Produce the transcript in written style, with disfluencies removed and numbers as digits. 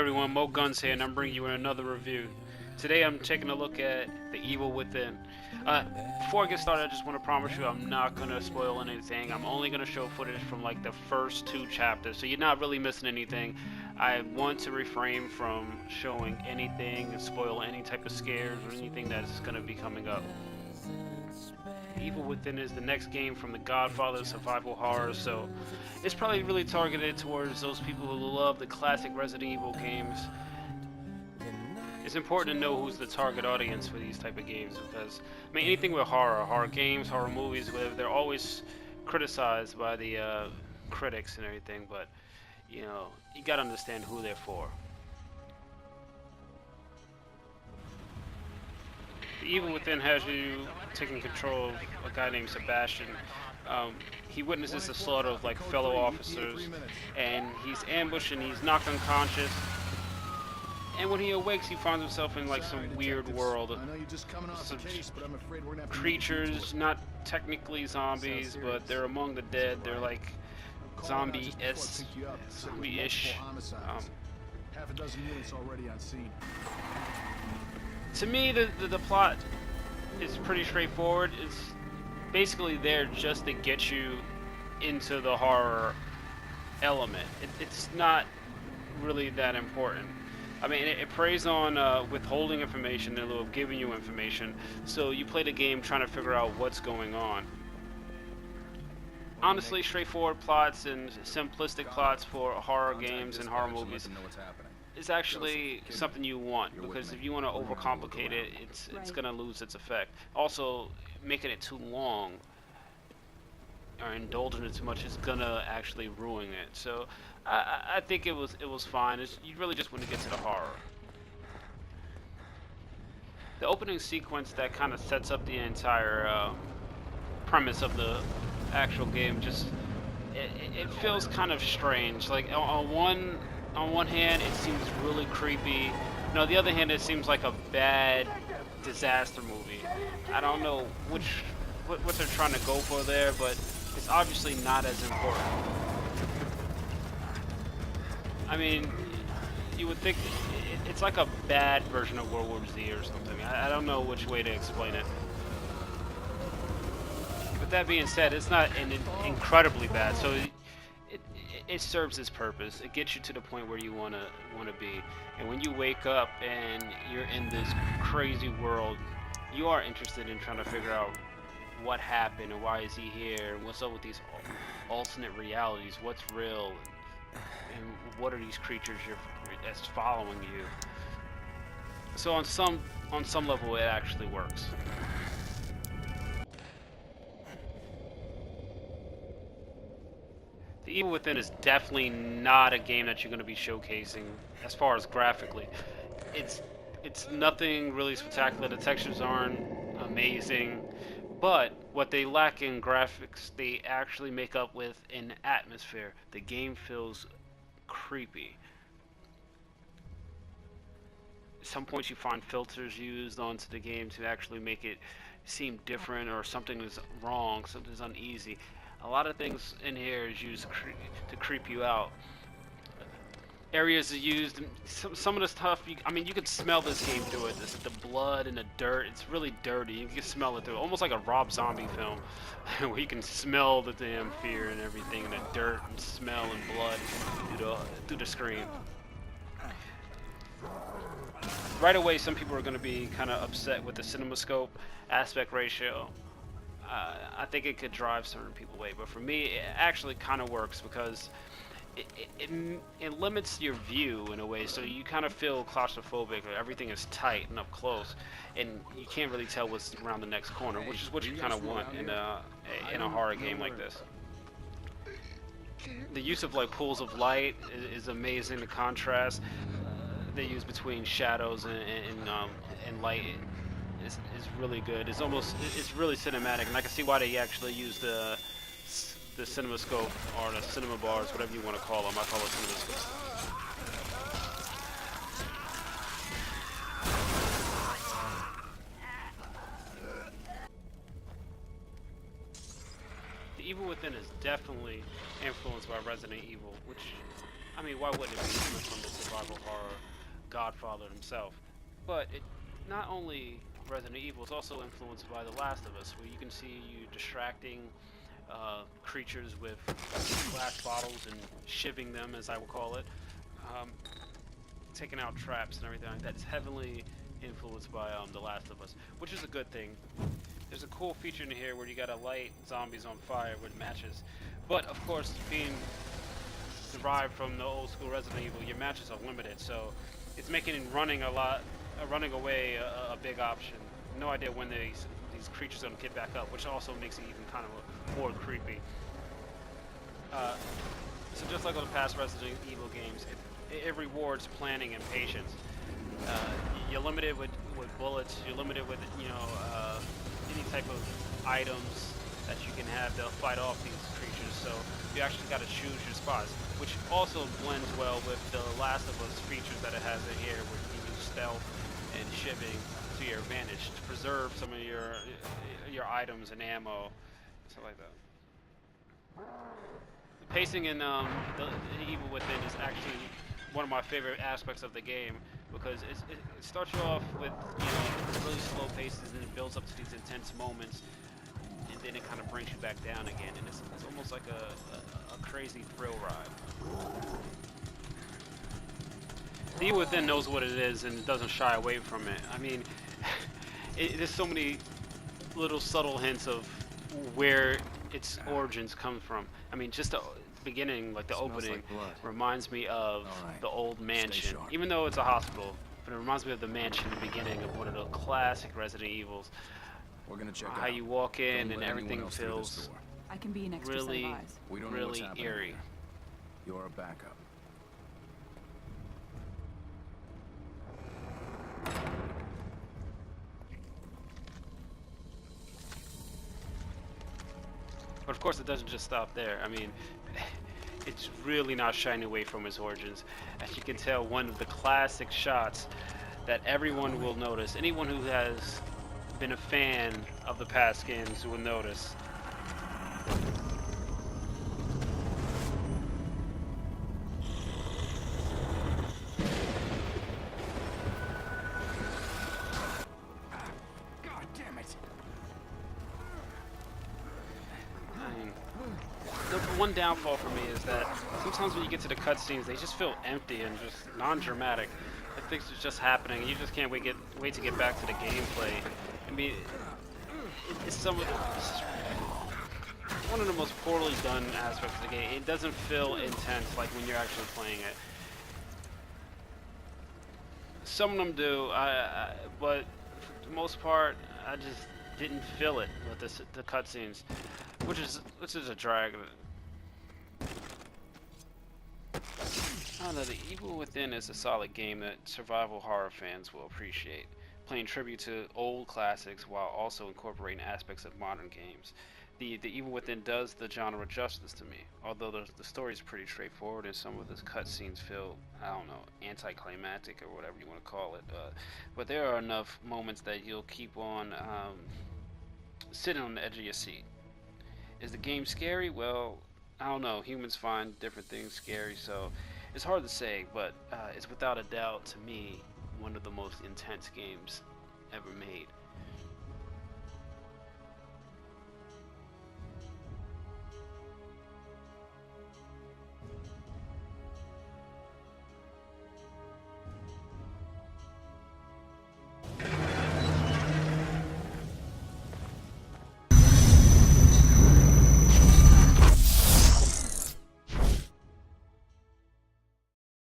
everyone, Moe-Gunz here, and I'm bringing you another review. Today I'm taking a look at The Evil Within. Before I get started, I just want to promise you I'm not going to spoil anything. I'm only going to show footage from like the first two chapters, so you're not really missing anything. I want to refrain from showing anything and spoil any type of scares or anything that's going to be coming up. Evil Within is the next game from the Godfather survival horror, so it's probably really targeted towards those people who love the classic Resident Evil games. It's important to know who's the target audience for these type of games because, I mean, anything with horror games, horror movies, they're always criticized by the critics and everything, but, you know, you gotta understand who they're for. The Evil Within has you taking control of a guy named Sebastian. He witnesses the slaughter of like fellow officers, and he's ambushed and he's knocked unconscious. And when he awakes, he finds himself in like some weird world of some creatures, not technically zombies, but they're among the dead. They're like zombie-ish. Half a dozen units already on scene. To me, the plot is pretty straightforward. It's basically there just to get you into the horror element. It's not really that important. I mean, it preys on withholding information in lieu of giving you information, so you play the game trying to figure out what's going on. Honestly, straightforward plots and simplistic plots for horror games and horror movies is actually something you want, because if you want to overcomplicate it, it's gonna lose its effect. Also, making it too long or indulging it too much is gonna actually ruin it. So I think it was fine. You really just want to get to the horror. The opening sequence that kind of sets up the entire premise of the actual game just it feels kind of strange. Like on one hand, it seems really creepy. No, on the other hand, it seems like a bad disaster movie. I don't know what they're trying to go for there, but it's obviously not as important. I mean, you would think it's like a bad version of World War Z or something. I don't know which way to explain it. With that being said, it's not incredibly bad, so it serves its purpose. It gets you to the point where you wanna be, and when you wake up and you're in this crazy world, you are interested in trying to figure out what happened and why is he here, and what's up with these alternate realities, what's real, and what are these creatures that's following you. So on some level, it actually works. The Evil Within is definitely not a game that you're going to be showcasing as far as graphically. It's nothing really spectacular. The textures aren't amazing, but what they lack in graphics, they actually make up with in atmosphere. The game feels creepy. At some points you find filters used onto the game to actually make it seem different, or something is wrong, something's uneasy. A lot of things in here is used to creep you out. Areas are used. Some of the stuff, I mean, you can smell this game through it. The blood and the dirt. It's really dirty. You can smell it through it. Almost like a Rob Zombie film, where you can smell the damn fear and everything, and the dirt and smell and blood through the screen. Right away, some people are going to be kind of upset with the CinemaScope aspect ratio. I think it could drive certain people away, but for me, it actually kind of works because it limits your view in a way, so you kind of feel claustrophobic. Everything is tight and up close, and you can't really tell what's around the next corner, which is what you kind of want in a horror game like this. The use of like pools of light is amazing. The contrast they use between shadows and light is really good. It's really cinematic, and I can see why they actually use the CinemaScope or the cinema bars, whatever you want to call them. I call it CinemaScope. The Evil Within is definitely influenced by Resident Evil, which I mean, why wouldn't it be coming from the survival horror godfather himself? But it not only Resident Evil is also influenced by The Last of Us, where you can see you distracting creatures with glass bottles and shivving them, as I will call it, um, taking out traps and everything like that. It's heavily influenced by The Last of Us, which is a good thing. There's a cool feature in here where you gotta light zombies on fire with matches, but of course, being derived from the old school Resident Evil, your matches are limited, so it's making running running away a big option. No idea when these creatures are gonna get back up, which also makes it even kind of more creepy. So just like all the past Resident Evil games, it rewards planning and patience. You're limited with bullets. You're limited with any type of items that you can have to fight off these creatures. So you actually got to choose your spots, which also blends well with the Last of Us features that it has in here, where you can use stealth and shivving to your advantage to preserve some of your items and ammo, stuff like that. The pacing in the Evil Within is actually one of my favorite aspects of the game, because it starts you off with really slow paces and it builds up to these intense moments, and then it kind of brings you back down again, and it's almost like a crazy thrill ride. The Evil Within knows what it is and doesn't shy away from it. I mean, there's so many little subtle hints of where its origins come from. I mean, just the beginning, like the opening, reminds me of the old mansion, even though it's a hospital. But it reminds me of the mansion in the beginning of one of the classic Resident Evils. We're gonna check how out. you walk in Don't and let everything anyone else through this I feels can be an extra set of really, eyes. We don't know what's really happening eerie. here. You're a backup. But of course, it doesn't just stop there. I mean, it's really not shying away from its origins. As you can tell, one of the classic shots that everyone will notice, anyone who has been a fan of the past games will notice. God damn it! The one downfall for me is that sometimes when you get to the cutscenes, they just feel empty and just non-dramatic. Like things are just happening, and you just can't wait to get back to the gameplay. I mean, it's one of the most poorly done aspects of the game. It doesn't feel intense like when you're actually playing it. Some of them do, but for the most part, I just didn't feel it with the cutscenes, which is a drag. I don't know, The Evil Within is a solid game that survival horror fans will appreciate, playing tribute to old classics while also incorporating aspects of modern games. The Evil Within does the genre justice to me, although the story is pretty straightforward and some of the cutscenes feel, I don't know, anticlimactic or whatever you want to call it. But there are enough moments that you'll keep on sitting on the edge of your seat. Is the game scary? Well, I don't know. Humans find different things scary, so it's hard to say, but it's without a doubt, to me, one of the most intense games ever made.